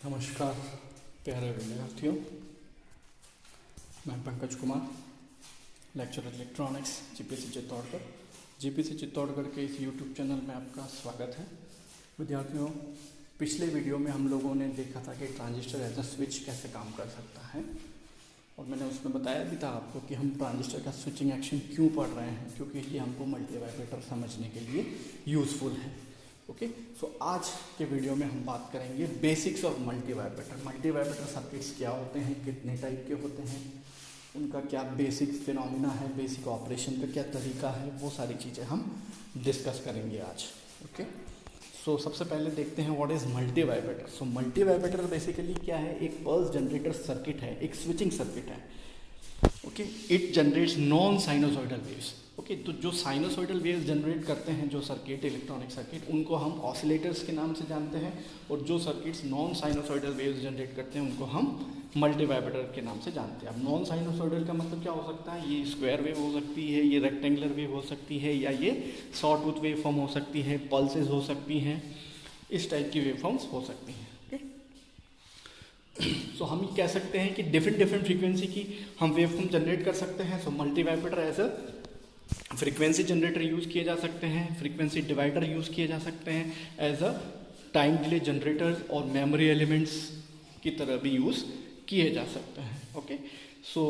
नमस्कार प्यारे विद्यार्थियों, मैं Pankaj Kumar, lecturer electronics GPC Chittorgarh के इस यूट्यूब चैनल में आपका स्वागत है। विद्यार्थियों, पिछले वीडियो में हम लोगों ने देखा था कि ट्रांजिस्टर एज अ स्विच कैसे काम कर सकता है, और मैंने उसमें बताया भी था आपको कि हम ट्रांजिस्टर का स्विचिंग एक्शन क्यों पढ़ रहे हैं, क्योंकि ये हमको मल्टीवाइब्रेटर समझने के लिए यूज़फुल है। ओके, सो आज के वीडियो में हम बात करेंगे basics of multivibrator. Multivibrator circuits क्या होते हैं, कितने टाइप के होते हैं, उनका क्या बेसिक फिनोमिना है, बेसिक ऑपरेशन का क्या तरीका है, वो सारी चीज़ें हम डिस्कस करेंगे आज। ओके, सो सबसे पहले देखते हैं what is multivibrator. So multivibrator basically क्या है, एक पल्स जनरेटर सर्किट है, एक स्विचिंग सर्किट है। Okay, it generates non sinusoidal waves. Okay, तो जो साइनोसॉइडल वेव्स जनरेट करते हैं जो सर्किट, इलेक्ट्रॉनिक सर्किट, उनको हम ऑसिलेटर्स के नाम से जानते हैं, और जो circuits non sinusoidal waves generate करते हैं उनको हम मल्टीवाइब्रेटर के नाम से जानते हैं। अब नॉन साइनोसॉइडल का मतलब क्या हो सकता है, ये स्क्वायर वेव हो सकती है, ये रेक्टेंगुलर वेव हो सकती है, या ये शॉर्ट टूथ वेव फॉर्म हो सकती है, पल्सेस हो सकती हैं, इस टाइप की वेव फॉर्म्स हो सकती हैं। सो हम ये कह सकते हैं कि डिफरेंट फ्रीक्वेंसी की हम वेव फॉर्म जनरेट कर सकते हैं। So multivibrator as a frequency generator use किए जा सकते हैं, फ्रीक्वेंसी डिवाइडर यूज़ किए जा सकते हैं, as a time delay generators और मेमोरी एलिमेंट्स की तरह भी यूज़ किए जा सकते हैं। ओके, सो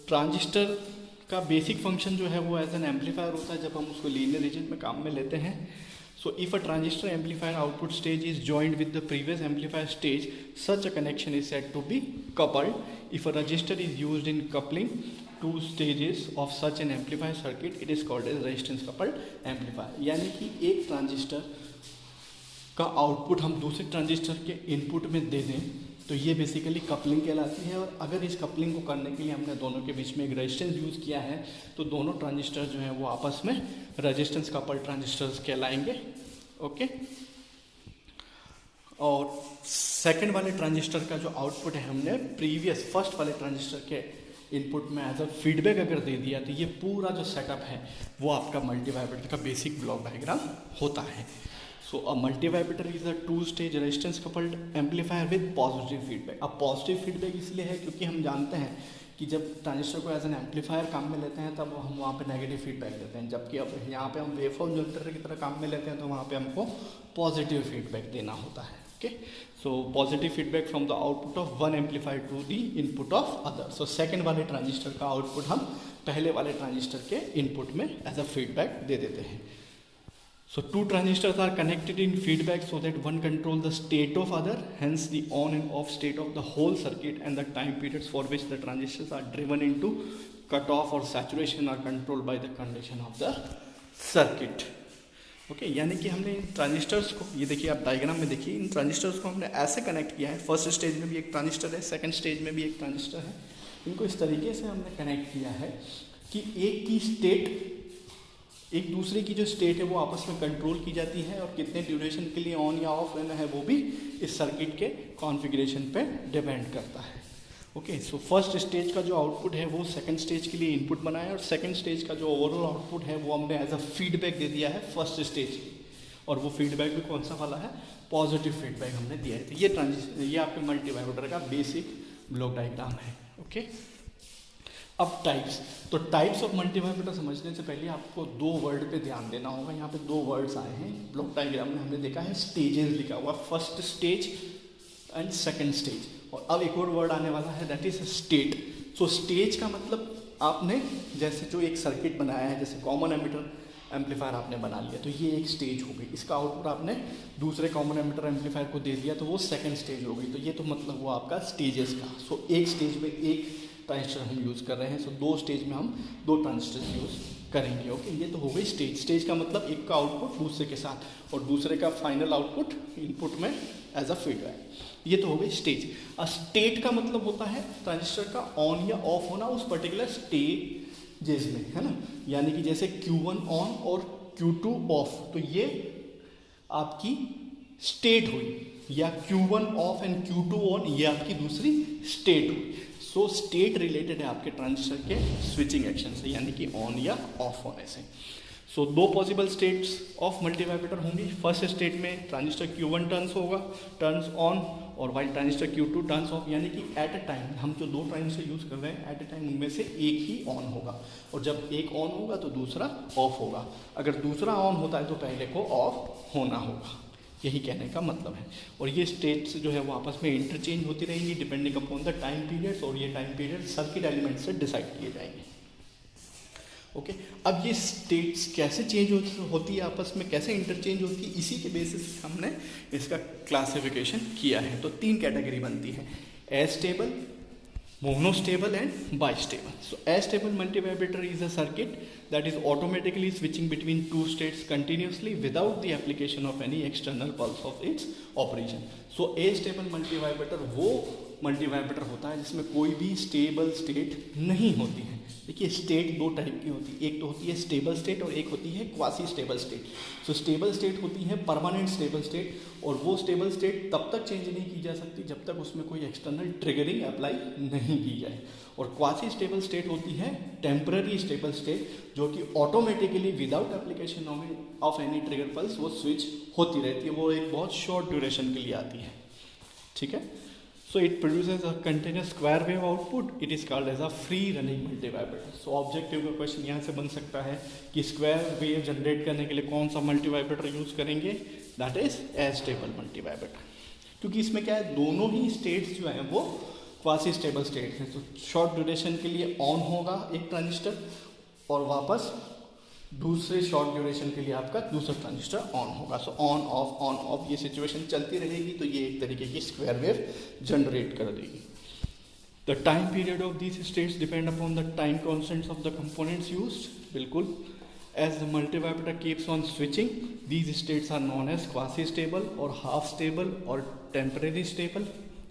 ट्रांजिस्टर का बेसिक फंक्शन जो है वो एज एन एम्पलीफायर होता है जब हम उसको लीनियर रीजन में काम में लेते हैं। So if a transistor amplifier output stage is joined with the previous amplifier stage, such a connection is said to be coupled. If a resistor is used in coupling two stages of such an amplifier circuit, it is called as resistance coupled amplifier. यानी कि एक transistor का output हम दूसरे transistor के input में दे दें तो ये बेसिकली कपलिंग कहलाती है। और अगर इस कपलिंग को करने के लिए हमने दोनों के बीच में एक रेजिस्टेंस यूज़ किया है तो दोनों ट्रांजिस्टर जो हैं वो आपस में रेजिस्टेंस कपल्ड ट्रांजिस्टर्स कहलाएंगे। ओके, और सेकंड वाले ट्रांजिस्टर का जो आउटपुट है हमने प्रीवियस फर्स्ट वाले ट्रांजिस्टर के इनपुट में एज अ फीडबैक अगर दे दिया तो ये पूरा जो सेटअप है वो आपका मल्टीवाइब्रेटर का बेसिक ब्लॉक डायग्राम होता है। So a multivibrator is a two stage resistance coupled amplifier with positive feedback. अब पॉजिटिव फीडबैक इसलिए है क्योंकि हम जानते हैं कि जब ट्रांजिस्टर को एज एन एम्पलीफायर काम में लेते हैं तब हम वहाँ पे नेगेटिव फीडबैक देते हैं, जबकि अब यहाँ पे हम वेवफॉर्म जनरेटर की तरह काम में लेते हैं तो वहाँ पे हमको पॉजिटिव फीडबैक देना होता है। Okay, so positive feedback from the output of one amplifier to the input of other. So second वाले ट्रांजिस्टर का आउटपुट हम पहले वाले ट्रांजिस्टर के इनपुट में एज अ फीडबैक दे देते हैं। So two transistors are connected in feedback so that one controls the state of other, hence the on and off state of the whole circuit, and the time periods for which the transistors are driven into cutoff or saturation are controlled by the condition of the circuit. Okay, यानी कि हमने इन transistors को, ये देखिए आप diagram में देखिए, इन transistors को हमने ऐसे कनेक्ट किया है। फर्स्ट स्टेज में भी एक ट्रांजिस्टर है, सेकंड स्टेज में भी एक ट्रांजिस्टर है। इनको इस तरीके से हमने कनेक्ट किया है कि एक की स्टेट एक दूसरे की जो स्टेट है वो आपस में कंट्रोल की जाती है, और कितने ड्यूरेशन के लिए ऑन या ऑफ रहना है वो भी इस सर्किट के कॉन्फ़िगरेशन पे डिपेंड करता है। ओके, सो फर्स्ट स्टेज का जो आउटपुट है वो सेकंड स्टेज के लिए इनपुट बनाया, और सेकंड स्टेज का जो ओवरऑल आउटपुट है वो हमने एज अ फीडबैक दे दिया है फर्स्ट स्टेज की, और वो फीडबैक भी कौन सा वाला है, पॉजिटिव फीडबैक हमने दिया है। तो ये आपके मल्टीवाइब्रेटर का बेसिक ब्लॉक डायग्राम है। ओके, अब टाइप्स, तो टाइप्स ऑफ मल्टीवाइब्रेटर समझने से पहले आपको दो वर्ड पे ध्यान देना होगा। यहाँ पे दो वर्ड्स आए हैं ब्लॉक डायग्राम में, हमने देखा है स्टेजेस लिखा हुआ, first stage and second stage, और अब एक और वर्ड आने वाला है that is state. So stage का मतलब आपने जैसे जो एक सर्किट बनाया है, जैसे कॉमन एमिटर एम्पलीफायर आपने बना लिया तो ये एक स्टेज हो गई, इसका आउटपुट आपने दूसरे कॉमन एमिटर एम्पलीफायर को दे दिया तो वो सेकंड स्टेज हो गई। तो ये तो मतलब वो आपका स्टेजेस का। सो एक स्टेज में एक ट्रांजिस्टर हम यूज़ कर रहे हैं, सो दो स्टेज में हम दो ट्रांजिस्टर यूज़ करेंगे। ओके, ये तो हो गई स्टेज। स्टेज का मतलब एक का आउटपुट दूसरे के साथ और दूसरे का फाइनल आउटपुट इनपुट में एज अ फीडबैक, ये तो हो गई स्टेज। स्टेट का मतलब होता है ट्रांजिस्टर का ऑन या ऑफ होना उस पर्टिकुलर स्टेजेस में, है ना। यानी कि जैसे Q1 ऑन और Q2 ऑफ, तो ये आपकी स्टेट हुई, या Q1 of and Q2 on, ये आपकी दूसरी स्टेट हुई। सो स्टेट रिलेटेड है आपके ट्रांजिस्टर के स्विचिंग एक्शन से, यानी कि ऑन या ऑफ होने से। सो दो पॉसिबल स्टेट्स ऑफ मल्टीवाइब्रेटर होंगी। फर्स्ट स्टेट में ट्रांजिस्टर Q1 टर्न्स ऑन और while transistor Q2 turns of, यानी कि एट अ टाइम हम जो दो ट्रांजिस्टर यूज़ कर रहे हैं एट अ टाइम उनमें से एक ही ऑन होगा, और जब एक ऑन होगा तो दूसरा ऑफ होगा। अगर दूसरा ऑन होता है तो पहले को ऑफ होना होगा, यही कहने का मतलब है। और ये स्टेट्स जो है वो आपस में इंटरचेंज होती रहेंगी depending upon the time periods, और ये टाइम पीरियड सर्किट एलिमेंट से डिसाइड किए जाएंगे। ओके अब ये स्टेट्स कैसे चेंज होती है आपस में, कैसे इंटरचेंज होती है, इसी के बेसिस हमने इसका क्लासिफिकेशन किया है। तो तीन कैटेगरी बनती है, stable, monostable and bistable. So stable multivibrator is a circuit that is automatically switching between two states continuously without the application of any external pulse of its operation. So astable multivibrator वो multivibrator होता है जिसमें कोई भी stable state नहीं होती है। देखिए स्टेट दो टाइप की होती है, एक तो होती है स्टेबल स्टेट और एक होती है क्वासी स्टेबल स्टेट। सो स्टेबल स्टेट होती है परमानेंट स्टेबल स्टेट, और वो स्टेबल स्टेट तब तक चेंज नहीं की जा सकती जब तक उसमें कोई एक्सटर्नल ट्रिगरिंग अप्लाई नहीं की जाए। और क्वासी स्टेबल स्टेट होती है टेम्पररी स्टेबल स्टेट, जो कि automatically without application of any trigger pulse वो स्विच होती रहती है, वो एक बहुत शॉर्ट ड्यूरेशन के लिए आती है। ठीक है, so it produces a continuous square wave output, it is called as a free running multivibrator. So objective का क्वेश्चन यहाँ से बन सकता है कि स्क्वायर वेव जनरेट करने के लिए कौन सा मल्टीवाइब्रेटर यूज करेंगे, दैट इज एस्टेबल मल्टीवाइब्रेटर, क्योंकि इसमें क्या है दोनों ही स्टेट्स जो हैं वो क्वासी स्टेबल स्टेट है। तो शॉर्ट ड्यूरेशन के लिए ऑन होगा एक ट्रांजिस्टर और वापस दूसरे शॉर्ट ड्यूरेशन के लिए आपका दूसरा ट्रांजिस्टर ऑन होगा। सो ऑन ऑफ ये सिचुएशन चलती रहेगी, तो ये एक तरीके की स्क्वायर वेव जनरेट कर देगी। The time period of these states depend upon the time constants of the components used. बिल्कुल, as the multivibrator keeps on switching, these states are known as quasi stable or half stable or temporary stable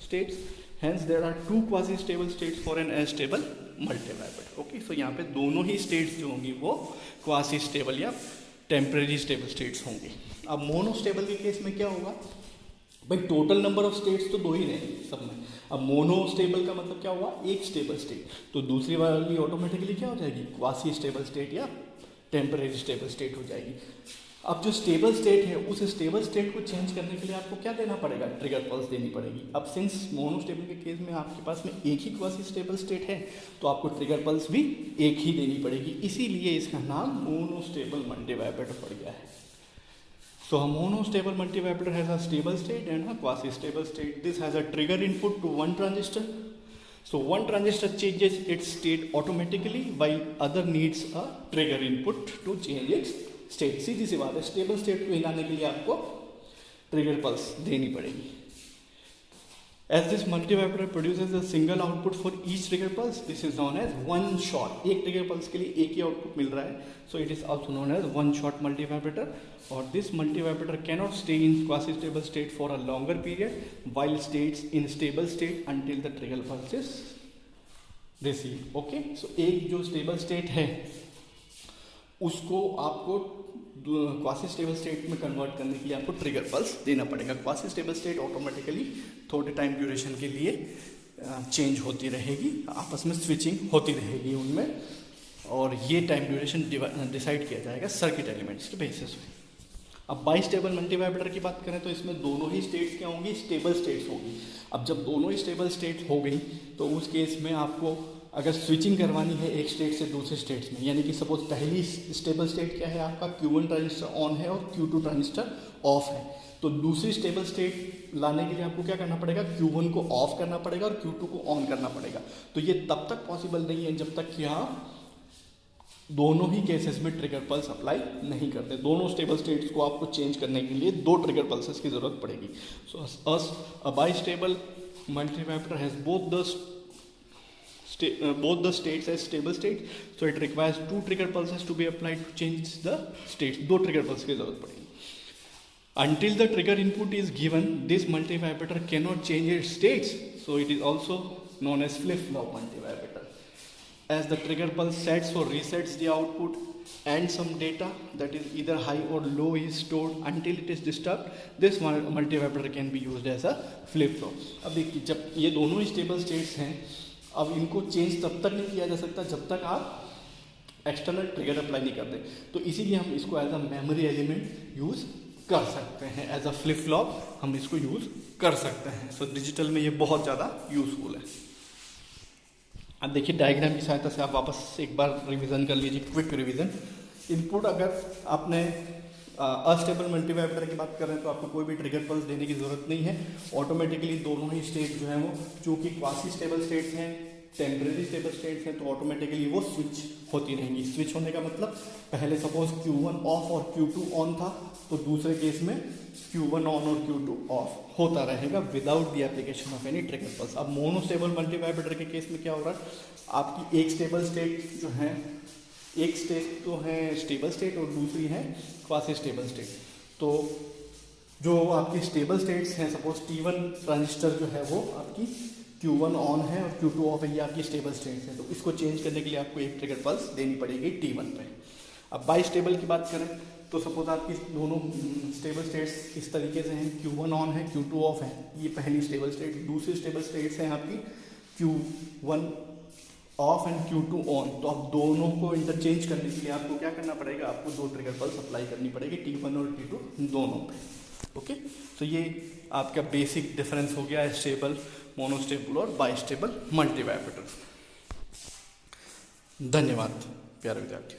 states. Hence there are two quasi stable states for an astable multivibrator. Okay, so यहाँ पे दोनों ही states जो होंगी वो quasi stable या temporary stable states होंगी। अब monostable के केस में क्या होगा भाई, टोटल नंबर ऑफ स्टेट्स तो दो ही रहेंगे सब में। अब मोनोस्टेबल का मतलब क्या हुआ, एक स्टेबल स्टेट, तो दूसरी वाली ऑटोमेटिकली क्या हो जाएगी, क्वासी स्टेबल स्टेट या टेम्परेरी स्टेबल स्टेट हो जाएगी। अब जो स्टेबल स्टेट है उस स्टेबल स्टेट को चेंज करने के लिए आपको क्या देना पड़ेगा, ट्रिगर पल्स देनी पड़ेगी। अब सिंस मोनोस्टेबल के केस में आपके पास में एक ही क्वासी स्टेबल स्टेट है तो आपको ट्रिगर पल्स भी एक ही देनी पड़ेगी, इसीलिए इसका नाम मोनोस्टेबल मल्टीवाइब्रेटर पड़ गया है। So a monostable multivibrator has a stable state and a quasi-stable state. This has a trigger input to one transistor. So one transistor changes its state automatically while other needs a trigger input to change its state. सीधी सी बात है, stable state को हिलाने के लिए आपको trigger pulse देनी पड़ेगी। As this multivibrator produces a single output for each trigger pulse, this is known as one shot. एक trigger pulse के लिए एक ही output मिल रहा है, so it is also known as one shot multivibrator. Or this multivibrator cannot stay in quasi-stable state for a longer period, while stays in stable state until the trigger pulse is received. Okay, so एक जो stable state है उसको आपको quasi stable state में convert करने के लिए आपको ट्रिगर पल्स देना पड़ेगा। क्वासी स्टेबल स्टेट ऑटोमेटिकली थोड़े टाइम ड्यूरेशन के लिए चेंज होती रहेगी, आपस में स्विचिंग होती रहेगी उनमें, और ये टाइम ड्यूरेशन डिसाइड किया जाएगा सर्किट एलिमेंट्स के बेसिस पे। अब बाइस्टेबल मल्टीवाइब्रेटर की बात करें तो इसमें दोनों ही स्टेट्स क्या होंगी, स्टेबल स्टेट्स होगी। अब जब दोनों ही स्टेबल स्टेट्स हो गई तो उस केस में आपको अगर स्विचिंग करवानी है एक स्टेट से दूसरे स्टेट्स में, यानी कि सपोज पहली स्टेबल स्टेट क्या है आपका, Q1 ट्रांजिस्टर ऑन है और Q2 ट्रांजिस्टर ऑफ है, तो दूसरी स्टेबल स्टेट लाने के लिए आपको क्या करना पड़ेगा, Q1 को ऑफ करना पड़ेगा और Q2 को ऑन करना पड़ेगा। तो ये तब तक पॉसिबल नहीं है जब तक कि आप दोनों ही केसेस में ट्रिगर पल्स अप्लाई नहीं करते। दोनों स्टेबल स्टेट्स को आपको चेंज करने के लिए दो ट्रिगर पल्सेस की जरूरत पड़ेगी। So a bistable multivibrator has both the states as stable state, so it requires two trigger pulses to be applied to change the states. दो trigger pulse की जरूरत पड़ेगी। Until the trigger input is given, this multivibrator cannot change its states, so it is also known as flip-flop multivibrator. As the trigger pulse sets or resets the output and some data that is either high or low is stored until it is disturbed, this multivibrator can be used as a flip-flop. अब देखिए जब ये दोनों ही stable states हैं, अब इनको change तब तक नहीं किया जा सकता जब तक आप एक्सटर्नल ट्रिगर अप्लाई नहीं करते, तो इसीलिए हम इसको as a memory element use कर सकते हैं, एज अ फ्लिप फ्लॉप हम इसको यूज़ कर सकते हैं। सो डिजिटल में ये बहुत ज़्यादा यूज़फुल है। अब देखिए डायग्राम की सहायता से आप वापस एक बार रिवीजन कर लीजिए, क्विक रिवीजन। इनपुट अगर आपने अस्टेबल मल्टीवाइब्रेटर की बात कर रहे हैं तो आपको कोई भी ट्रिगर पल्स देने की ज़रूरत नहीं है, ऑटोमेटिकली दोनों ही स्टेट जो है वो चूँकि क्वासी स्टेबल स्टेट्स हैं, टेम्परेरी स्टेबल स्टेट्स हैं, तो ऑटोमेटिकली वो स्विच होती रहेंगी। स्विच होने का मतलब पहले सपोज Q1 ऑफ और Q2 ऑन था, तो दूसरे केस में Q1 ऑन और Q2 ऑफ होता रहेगा without the application of any trigger pulse. अब मोनोस्टेबल मल्टीवाइब्रेटर के केस में क्या हो रहा है, आपकी एक स्टेबल स्टेट जो है, एक स्टेट तो है स्टेबल स्टेट और दूसरी है क्वासी स्टेबल स्टेट। तो जो आपकी स्टेबल स्टेट्स हैं, सपोज T1 ट्रांजिस्टर जो है वो आपकी Q1 ऑन है और Q2 ऑफ है, ये आपकी स्टेबल स्टेट्स है, तो इसको चेंज करने के लिए आपको एक ट्रिगर पल्स देनी पड़ेगी T1 पे। अब बाई स्टेबल की बात करें तो सपोज आपकी दोनों स्टेबल स्टेट्स इस तरीके से हैं, Q1 ऑन है, Q2 ऑफ है, ये पहली स्टेबल स्टेट। दूसरी स्टेबल स्टेट्स हैं आपकी Q1 of and Q2 on. तो आप दोनों को इंटरचेंज करने के लिए आपको क्या करना पड़ेगा, आपको दो ट्रिगर पल्स अप्लाई करनी पड़ेगी T1 और T2 दोनों पे। ओके, तो ये आपका बेसिक डिफरेंस हो गया है स्टेबल, मोनोस्टेबल और बाइस्टेबल मल्टीवाइब्रेटर। धन्यवाद प्यारे विद्यार्थी।